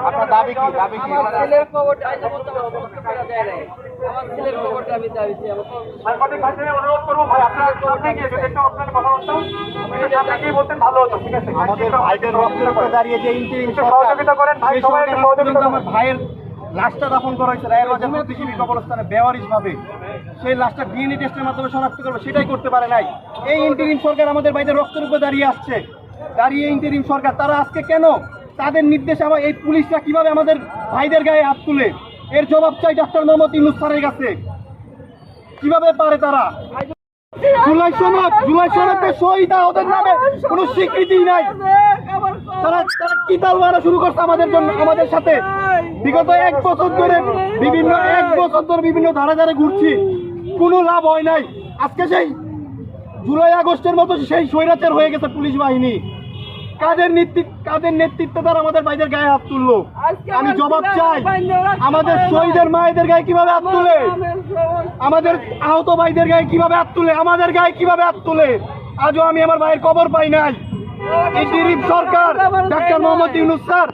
আপনার দাবি কি? দাবি কি? আমার ছেলের খবরটা আজ পর্যন্ত আমার সমস্ত করা যায় নাই। আমার ছেলের খবরটা আমি চাইছি। সাংবাদিক ভাইদের অনুরোধ করবো, ভাই আপনার সামনে গিয়ে যদি একটু আপনার কথা বলতেন, সামনে গিয়ে বলতেন ভালো হতো। ঠিক আছে, আমাদের ভাইদের রক্তের উপরে দাঁড়িয়ে যে ইন্টারিম সহযোগিতা করেন, ভাই সবাই একটু সহযোগিতা করেন। আমার ভাইয়ের লাশটা দাফন করা হয়েছে রায়ের বাজার বুদ্ধিজীবী কবরস্থানে বেওয়ারিশ ভাবে। সেই লাশটা ডিএনএ টেস্টের মাধ্যমে শনাক্ত করবে, সেটাই করতে পারে নাই। এই ইন্টারিম সরকার আমাদের ভাইদের রক্তের উপরে দাঁড়িয়ে আসছে, দাঁড়িয়ে ইন্টারিম সরকার তারা আজকে কেন তাদের নির্দেশে আমার এই পুলিশরা কিভাবে আমাদের ভাইদের গায়ে হাত তুলে, এর জবাব চাই ডক্টর মোহাম্মদ ইউনূস স্যারের কাছে। কিভাবে পারে তারা? জুলাই সনদে শহীদ ওদের নামে কোনো স্বীকৃতি নাই। তারা কি তাল মারা শুরু করছে আমাদের জন্য, আমাদের সাথে। বিগত এক বছর ধরে বিভিন্ন ধারে ধারে ঘুরছি, কোনো লাভ হয় নাই। আজকে সেই জুলাই আগস্টের মতো সেই স্বৈরাচার হয়ে গেছে পুলিশ বাহিনী। কাদের নেতৃত্বে তারা আমাদের ভাইদের গায়ে হাত তুললো? আমি জবাব চাই। আমাদের শহীদের মায়েদের গায়ে কিভাবে হাত তুলে, আমাদের আহত ভাইদের গায়ে কিভাবে হাত তুলে, আমাদের গায়ে কিভাবে হাত তুলে? আজও আমি আমার ভাইয়ের খবর পাই নাই। এই গরিব সরকার ডক্টর মোহাম্মদ ইউনূস স্যার